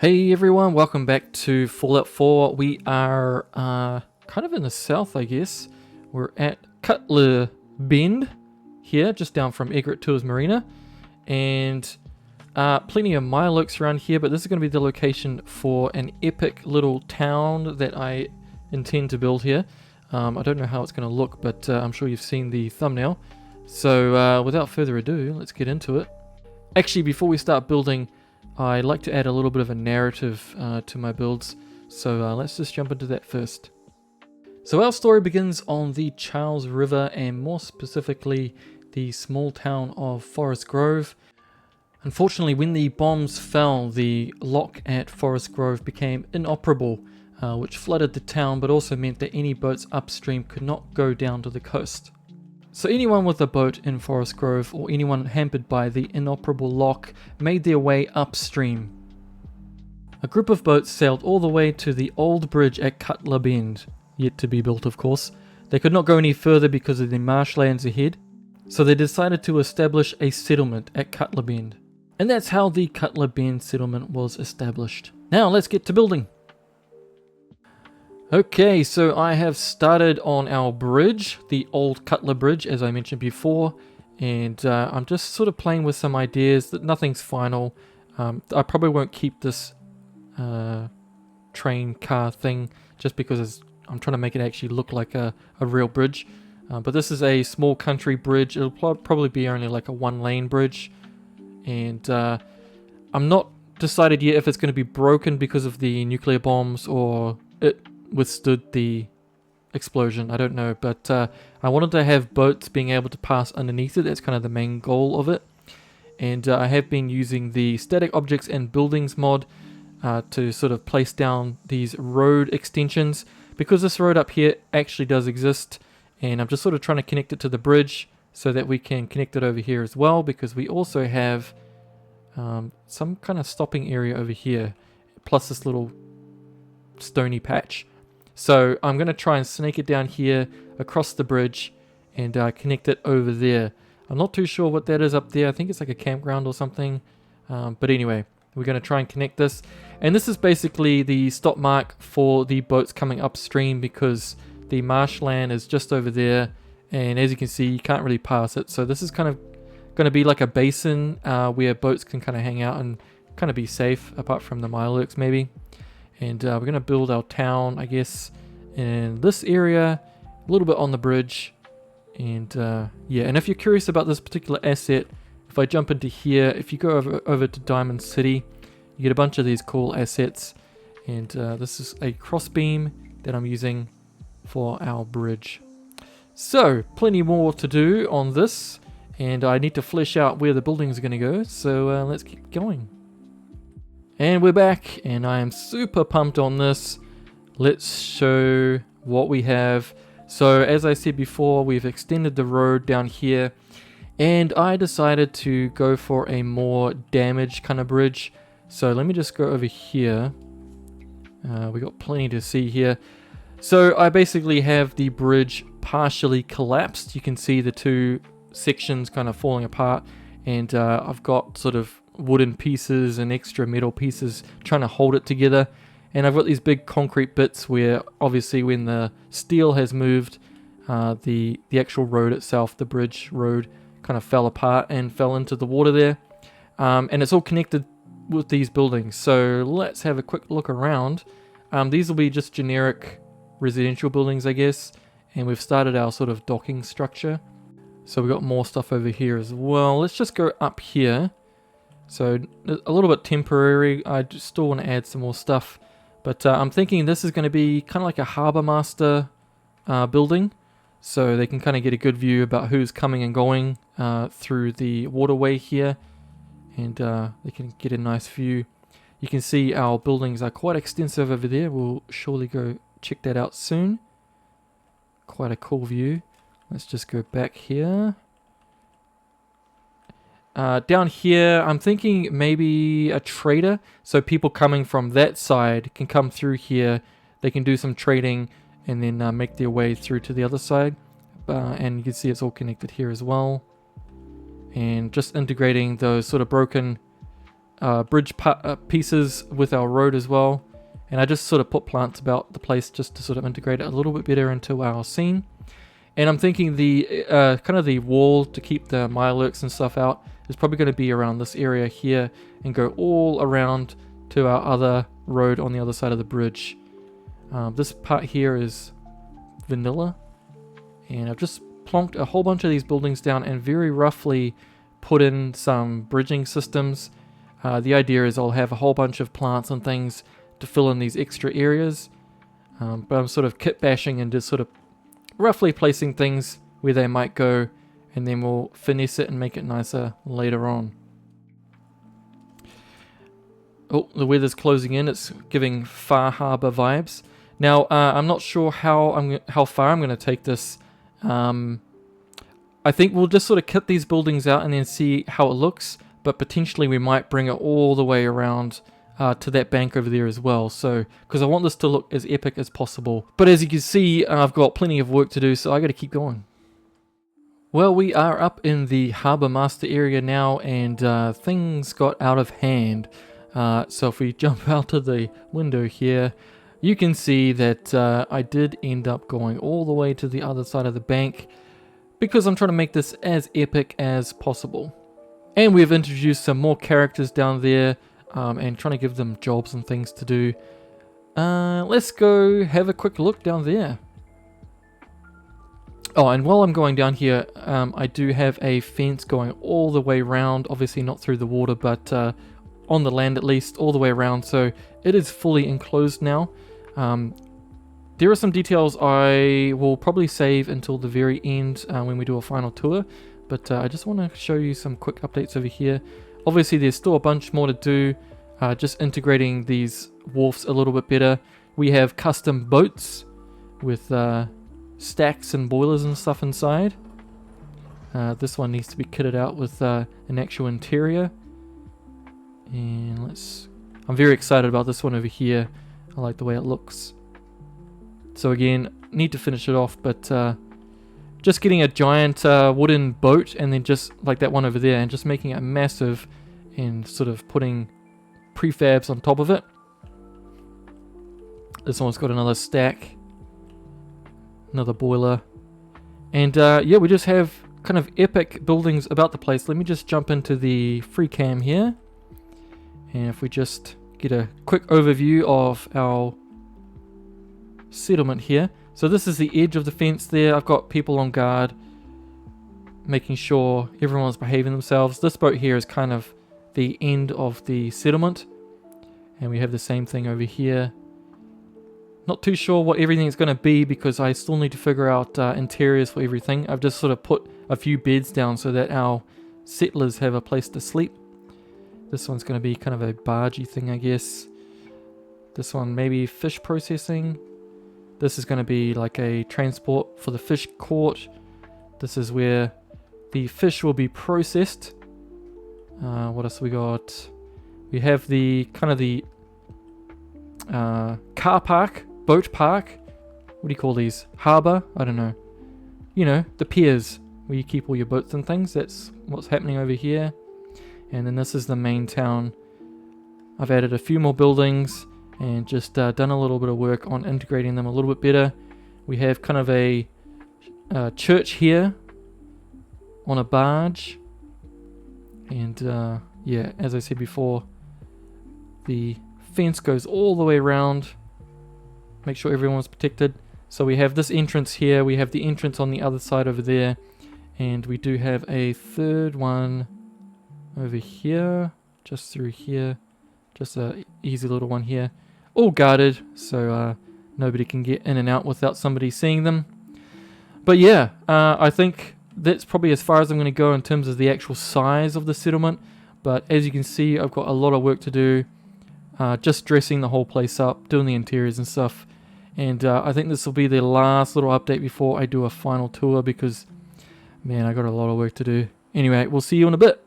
Hey everyone, welcome back to Fallout 4. We are kind of in the south, I guess. We're at Cutler Bend here, just down from Egret Tours Marina. And plenty of Mirelurks around here, but this is going to be the location for an epic little town that I intend to build here. I don't know how it's going to look, but I'm sure you've seen the thumbnail. So without further ado, let's get into it. Actually, before we start building, I like to add a little bit of a narrative to my builds, so let's just jump into that first. So our story begins on the Charles River, and more specifically the small town of Forest Grove. Unfortunately, when the bombs fell, the lock at Forest Grove became inoperable, which flooded the town, but also meant that any boats upstream could not go down to the coast. So anyone with a boat in Forest Grove, or anyone hampered by the inoperable lock, made their way upstream. A group of boats sailed all the way to the old bridge at Cutler Bend, yet to be built of course. They could not go any further because of the marshlands ahead, so they decided to establish a settlement at Cutler Bend. And that's how the Cutler Bend settlement was established. Now let's get to building. Okay, so I have started on our bridge, the old Cutler Bridge, as I mentioned before, and I'm just sort of playing with some ideas that nothing's final. I probably won't keep this train car thing just because I'm trying to make it actually look like a real bridge. But this is a small country bridge. It'll probably be only like a one-lane bridge, and I'm not decided yet if it's going to be broken because of the nuclear bombs or it withstood the explosion. I don't know, but I wanted to have boats being able to pass underneath it. That's kind of the main goal of it. And I have been using the static objects and buildings mod to sort of place down these road extensions, because this road up here actually does exist, and I'm just sort of trying to connect it to the bridge so that we can connect it over here as well, because we also have some kind of stopping area over here, plus this little stony patch. So I'm going to try and snake it down here across the bridge and connect it over there. I'm not too sure what that is up there. I think it's like a campground or something. But anyway, we're going to try and connect this. And this is basically the stop mark for the boats coming upstream, because the marshland is just over there. And as you can see, you can't really pass it. So this is kind of going to be like a basin where boats can kind of hang out and kind of be safe, apart from the Mirelurks maybe. And we're going to build our town, I guess, in this area, a little bit on the bridge. And yeah, and if you're curious about this particular asset, if I jump into here, if you go over to Diamond City, you get a bunch of these cool assets. And this is a crossbeam that I'm using for our bridge. So, plenty more to do on this. And I need to flesh out where the buildings are going to go. So let's keep going. And we're back, and I am super pumped on this. Let's show what we have. So as I said before, we've extended the road down here, and I decided to go for a more damaged kind of bridge. So let me just go over here. We got plenty to see here. So I basically have the bridge partially collapsed. You can see the two sections kind of falling apart, and I've got sort of wooden pieces and extra metal pieces trying to hold it together. And I've got these big concrete bits where obviously when the steel has moved, the actual road itself, the bridge road, kind of fell apart and fell into the water there. And it's all connected with these buildings. So let's have a quick look around. These will be just generic residential buildings, I guess. And we've started our sort of docking structure. So we've got more stuff over here as well. Let's just go up here. So a little bit temporary. I just still want to add some more stuff. But I'm thinking this is going to be kind of like a harbour master building. So they can kind of get a good view about who's coming and going through the waterway here. And they can get a nice view. You can see our buildings are quite extensive over there. We'll surely go check that out soon. Quite a cool view. Let's just go back here. Down here, I'm thinking maybe a trader. So people coming from that side can come through here. They can do some trading and then make their way through to the other side. And you can see it's all connected here as well. And just integrating those sort of broken bridge pieces with our road as well. And I just sort of put plants about the place just to sort of integrate it a little bit better into our scene. And I'm thinking the kind of the wall to keep the Mirelurks and stuff out is probably going to be around this area here and go all around to our other road on the other side of the bridge. This part here is vanilla, and I've just plonked a whole bunch of these buildings down and very roughly put in some bridging systems. The idea is I'll have a whole bunch of plants and things to fill in these extra areas, but I'm sort of kit bashing and just sort of roughly placing things where they might go, and then we'll finesse it and make it nicer later on. Oh, the weather's closing in. It's giving Far Harbor vibes. Now, I'm not sure how far I'm going to take this. I think we'll just sort of kit these buildings out and then see how it looks, but potentially we might bring it all the way around to that bank over there as well. So, because I want this to look as epic as possible. But as you can see, I've got plenty of work to do, so I got to keep going. Well, we are up in the Harbour Master area now, and things got out of hand. So if we jump out of the window here, you can see that I did end up going all the way to the other side of the bank because I'm trying to make this as epic as possible. And we've introduced some more characters down there and trying to give them jobs and things to do. Let's go have a quick look down there. Oh, and while I'm going down here, I do have a fence going all the way around, obviously not through the water, but on the land at least, all the way around, so it is fully enclosed now. There are some details I will probably save until the very end when we do a final tour, but I just want to show you some quick updates over here. Obviously there's still a bunch more to do, just integrating these wharfs a little bit better. We have custom boats with stacks and boilers and stuff inside. This one needs to be kitted out with an actual interior. And I'm very excited about this one over here. I like the way it looks. So again, need to finish it off, but just getting a giant wooden boat and then just like that one over there and just making it massive and sort of putting prefabs on top of it. This one's got another stack, another boiler, and yeah, we just have kind of epic buildings about the place. Let me just jump into the free cam here. And if we just get a quick overview of our settlement here. So this is the edge of the fence there. I've got people on guard, making sure everyone's behaving themselves. This boat here is kind of the end of the settlement. And we have the same thing over here. Not too sure what everything's going to be because I still need to figure out interiors for everything. I've just sort of put a few beds down so that our settlers have a place to sleep. This one's going to be kind of a bargey thing, I guess. This one maybe fish processing. This is going to be like a transport for the fish court. This is where the fish will be processed. What else we got? We have the kind of the car park, boat park. What do you call these? Harbour? I don't know. You know, the piers where you keep all your boats and things. That's what's happening over here. And then this is the main town. I've added a few more buildings and just done a little bit of work on integrating them a little bit better. We have kind of a church here on a barge. And yeah, as I said before, the fence goes all the way around. Make sure everyone's protected. So we have this entrance here. We have the entrance on the other side over there. And we do have a third one over here, just through here, just a easy little one here, all guarded so nobody can get in and out without somebody seeing them. But yeah, I think that's probably as far as I'm going to go in terms of the actual size of the settlement. But as you can see, I've got a lot of work to do, just dressing the whole place up, doing the interiors and stuff. And I think this will be the last little update before I do a final tour because, man, I got a lot of work to do. Anyway, we'll see you in a bit.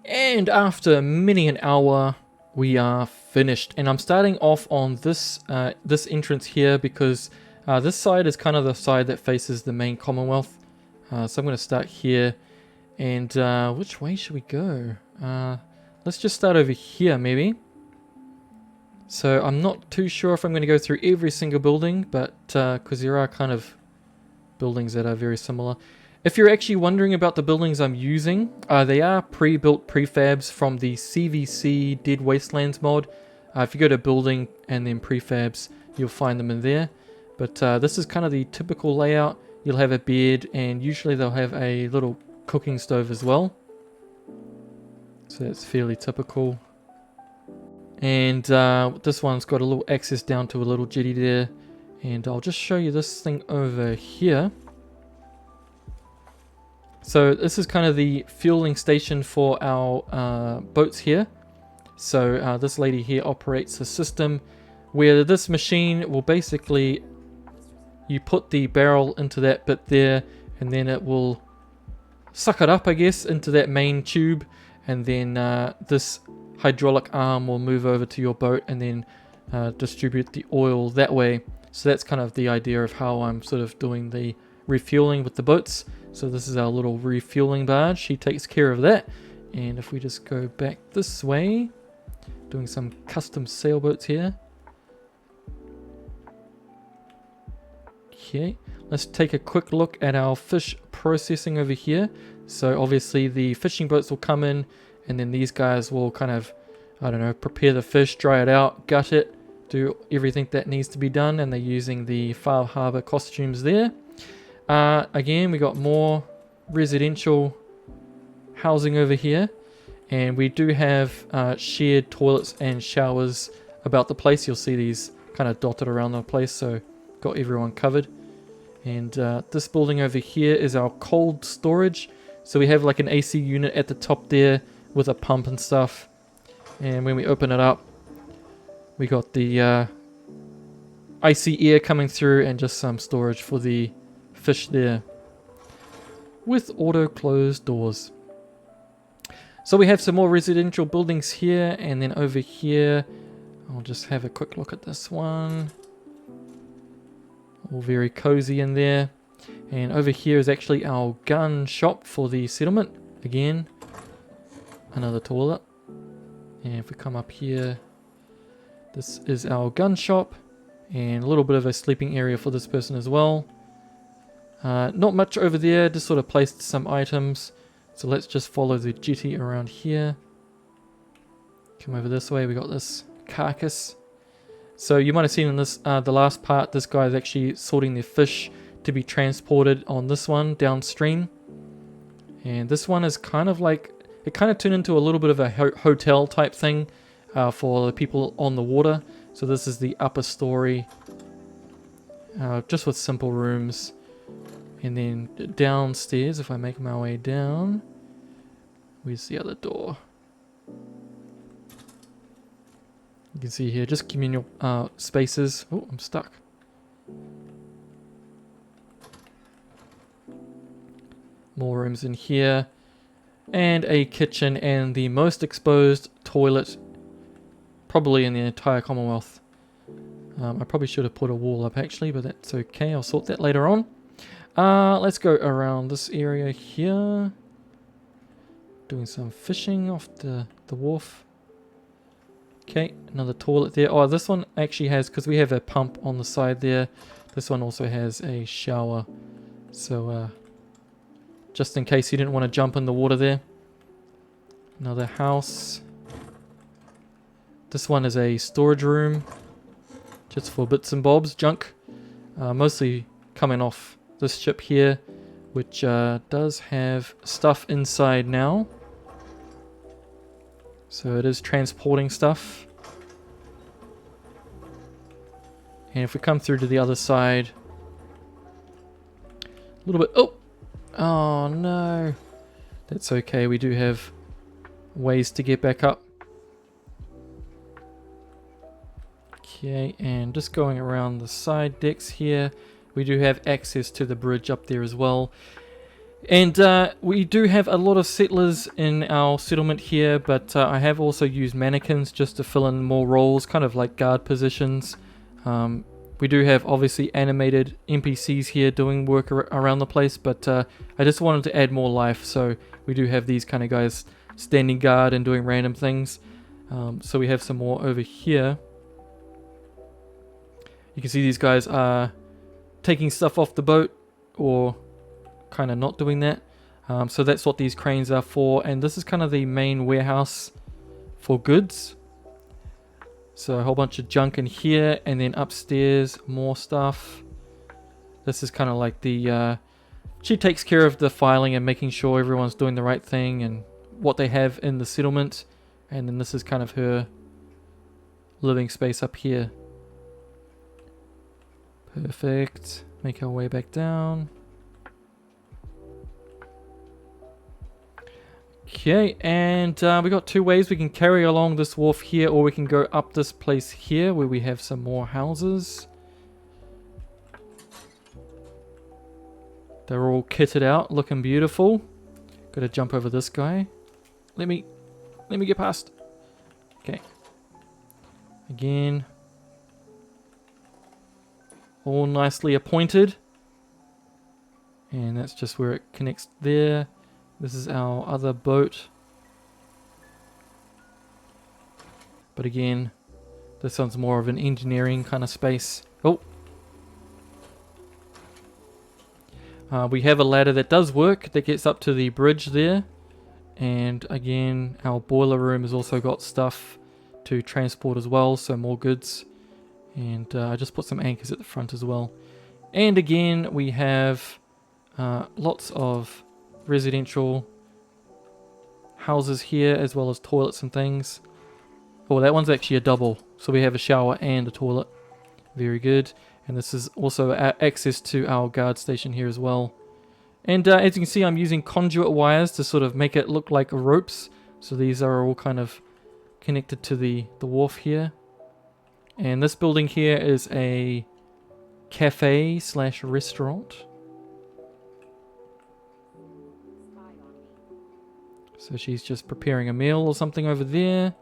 And after many an hour, we are finished. And I'm starting off on this this entrance here because this side is kind of the side that faces the main Commonwealth. So I'm going to start here. And which way should we go? Let's just start over here maybe. So I'm not too sure if I'm going to go through every single building, but because there are kind of buildings that are very similar. If you're actually wondering about the buildings I'm using, they are pre-built prefabs from the CVC Dead Wastelands mod. If you go to building and then prefabs, you'll find them in there. But this is kind of the typical layout. You'll have a bed, and usually they'll have a little cooking stove as well. So that's fairly typical. And this one's got a little access down to a little jetty there. And I'll just show you this thing over here. So this is kind of the fueling station for our boats here. So this lady here operates a system where this machine will basically, you put the barrel into that bit there, and then it will suck it up, I guess, into that main tube, and then this hydraulic arm will move over to your boat and then distribute the oil that way. So that's kind of the idea of how I'm sort of doing the refueling with the boats. So this is our little refueling barge. She takes care of that. And if we just go back this way, doing some custom sailboats here. Okay, let's take a quick look at our fish processing over here. So obviously the fishing boats will come in, and then these guys will kind of, I don't know, prepare the fish, dry it out, gut it, do everything that needs to be done, and they're using the Far Harbor costumes there. Again, we got more residential housing over here, and we do have shared toilets and showers about the place. You'll see these kind of dotted around the place, so got everyone covered. And this building over here is our cold storage. So we have like an AC unit at the top there with a pump and stuff. And when we open it up, we got the icy air coming through and just some storage for the fish there with auto closed doors. So we have some more residential buildings here, and then over here I'll just have a quick look at this one. All very cozy in there. And over here is actually our gun shop for the settlement. Again, another toilet. And if we come up here, this is our gun shop, and a little bit of a sleeping area for this person as well. Not much over there, just sort of placed some items. So let's just follow the jetty around here. Come over this way, we got this carcass. So you might have seen in this the last part, this guy is actually sorting the fish to be transported on this one downstream. And this one is kind of like, it kind of turned into a little bit of a hotel type thing for the people on the water. So this is the upper story, just with simple rooms. And then downstairs, if I make my way down, where's the other door? You can see here, just communal spaces. Oh, I'm stuck. More rooms in here. And a kitchen, and the most exposed toilet probably in the entire Commonwealth. I probably should have put a wall up actually, but that's okay. I'll sort that later on. Let's go around this area here. Doing some fishing off the wharf. Okay, another toilet there. Oh, this one actually has, because we have a pump on the side there, this one also has a shower. So, just in case you didn't want to jump in the water there. Another house. This one is a storage room, just for bits and bobs, junk. Mostly coming off this ship here, which does have stuff inside now. So it is transporting stuff. And if we come through to the other side, a little bit, oh no, that's okay, we do have ways to get back up. Okay, and just going around the side decks here, we do have access to the bridge up there as well. And we do have a lot of settlers in our settlement here, but I have also used mannequins just to fill in more roles, kind of like guard positions. We do have obviously animated NPCs here doing work around the place, but I just wanted to add more life, so we do have these kind of guys standing guard and doing random things. So we have some more over here. You can see these guys are taking stuff off the boat, or kind of not doing that. So that's what these cranes are for, and this is kind of the main warehouse for goods. So a whole bunch of junk in here, and then upstairs more stuff. This is kind of like the she takes care of the filing and making sure everyone's doing the right thing and what they have in the settlement. And then this is kind of her living space up here. Perfect. Make our way back down. Okay, and we got two ways. We can carry along this wharf here, or we can go up this place here where we have some more houses. They're all kitted out, looking beautiful. Gotta jump over this guy. Let me get past. Okay. Again. All nicely appointed. And that's just where it connects there. This is our other boat. But again, this one's more of an engineering kind of space. Oh! We have a ladder that does work, that gets up to the bridge there. And again, our boiler room has also got stuff to transport as well, so more goods. And I just put some anchors at the front as well. And again, we have lots of residential houses here, as well as toilets and things. Oh, that one's actually a double, so we have a shower and a toilet. Very good. And this is also access to our guard station here as well. And as you can see, I'm using conduit wires to sort of make it look like ropes. So these are all kind of connected to the wharf here. And this building here is a cafe slash restaurant. So she's just preparing a meal or something over there.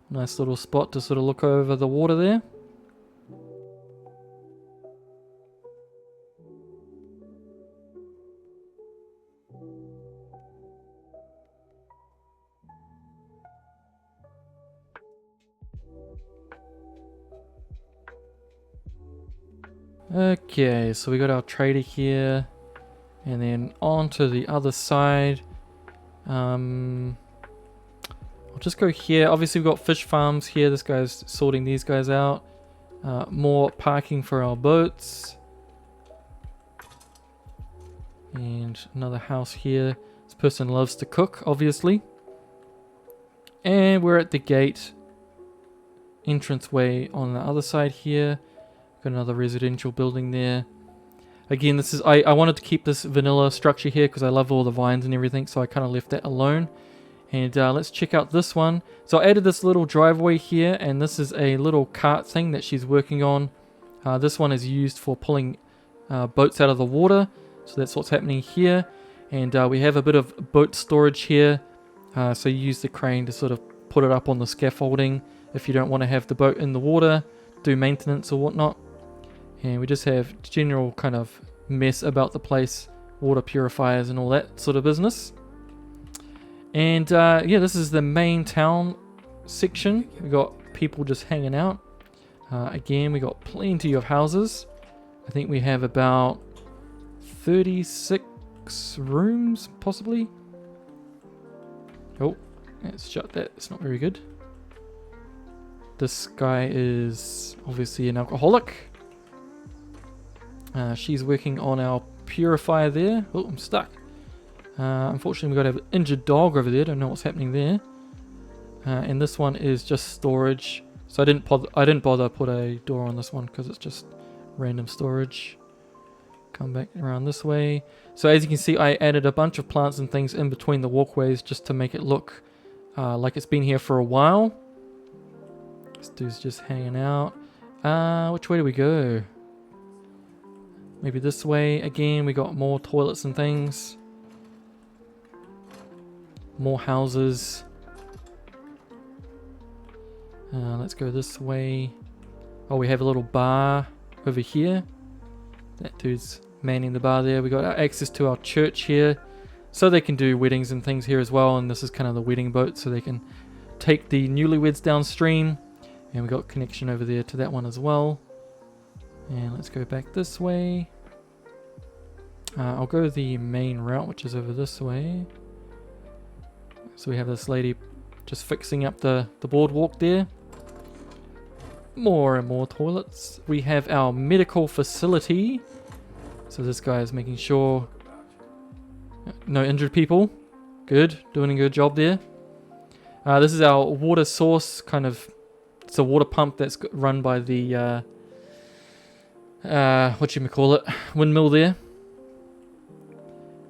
Nice little spot to sort of look over the water there. Okay, so we got our trader here, and then on to the other side. I'll just go here. Obviously we've got fish farms here. This guy's sorting these guys out. More parking for our boats. And another house here. This person loves to cook, obviously. And we're at the gate entranceway on the other side here. Got another residential building there. Again, this is I wanted to keep this vanilla structure here because I love all the vines and everything, so I kind of left that alone. And let's check out this one. So I added this little driveway here, and this is a little cart thing that she's working on. This one is used for pulling boats out of the water, so that's what's happening here. And we have a bit of boat storage here, so you use the crane to sort of put it up on the scaffolding if you don't want to have the boat in the water, do maintenance or whatnot. And we just have general kind of mess about the place, water purifiers and all that sort of business. And yeah, this is the main town section. We got people just hanging out. Again, we got plenty of houses. I think we have about 36 rooms, possibly. Oh, let's shut that. It's not very good. This guy is obviously an alcoholic. She's working on our purifier there. Oh, I'm stuck. Unfortunately, we've got an injured dog over there. Don't know what's happening there. And this one is just storage. So I didn't bother put a door on this one because it's just random storage. Come back around this way. So as you can see, I added a bunch of plants and things in between the walkways just to make it look like it's been here for a while. This dude's just hanging out. Which way do we go? Maybe this way. Again, we got more toilets and things. More houses. Let's go this way. Oh, we have a little bar over here. That dude's manning the bar there. We got access to our church here. So they can do weddings and things here as well, and this is kind of the wedding boat, so they can take the newlyweds downstream. And we got connection over there to that one as well. And let's go back this way. I'll go the main route, which is over this way. So we have this lady just fixing up the boardwalk there. More and more toilets. We have our medical facility. So this guy is making sure no injured people. Good, doing a good job there. This is our water source, kind of. It's a water pump that's run by the windmill there.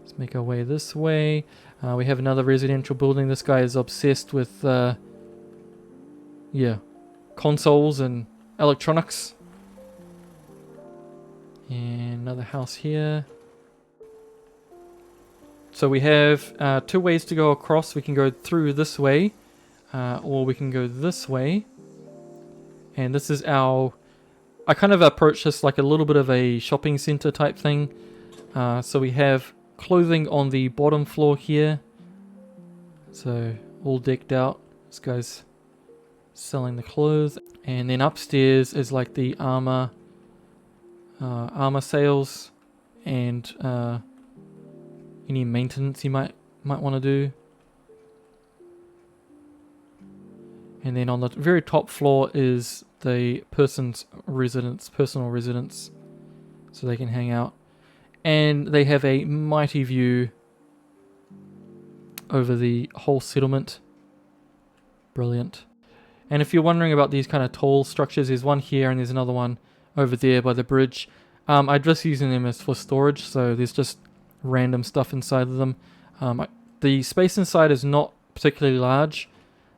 Let's make our way this way. We have another residential building. This guy is obsessed with consoles and electronics. And another house here. So we have 2 ways to go across. We can go through this way, or we can go this way. And this is I kind of approach this like a little bit of a shopping center type thing. So we have clothing on the bottom floor here. So all decked out. This guy's selling the clothes. And then upstairs is like the armor sales and any maintenance you might want to do. And then on the very top floor is the person's residence, personal residence, so they can hang out. And they have a mighty view over the whole settlement. Brilliant. And if you're wondering about these kind of tall structures, there's one here and there's another one over there by the bridge. I'm just using them as for storage, so there's just random stuff inside of them. The space inside is not particularly large,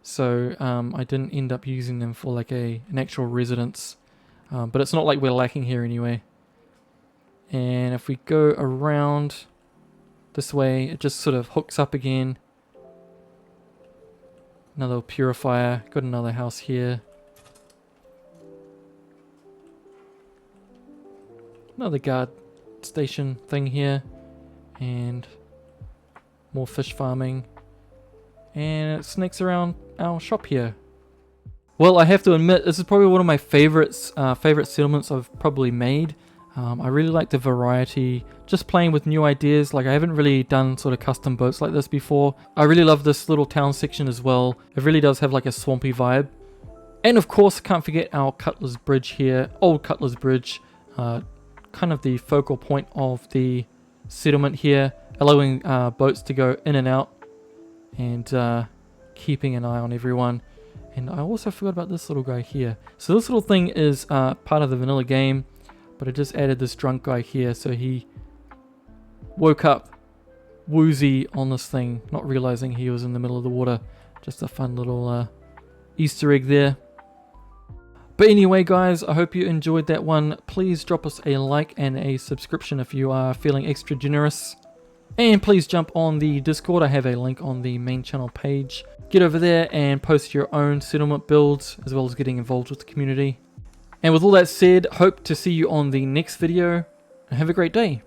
so I didn't end up using them for like an actual residence. But it's not like we're lacking here anyway. And if we go around this way, it just sort of hooks up again. Another purifier. Got another house here. Another guard station thing here. And more fish farming. And it snakes around our shop here. Well, I have to admit, this is probably one of my favorite settlements I've probably made. I really like the variety, just playing with new ideas. Like, I haven't really done sort of custom boats like this before. I really love this little town section as well. It really does have like a swampy vibe. And of course, can't forget our Cutler's Bridge here, old Cutler's Bridge, kind of the focal point of the settlement here, allowing boats to go in and out, and keeping an eye on everyone. And I also forgot about this little guy here. So this little thing is part of the vanilla game, but I just added this drunk guy here, so he woke up woozy on this thing, not realizing he was in the middle of the water. Just a fun little Easter egg there. But anyway, guys, I hope you enjoyed that one. Please drop us a like and a subscription if you are feeling extra generous. And please jump on the Discord. I have a link on the main channel page. Get over there and post your own settlement builds, as well as getting involved with the community. And with all that said, hope to see you on the next video, and have a great day.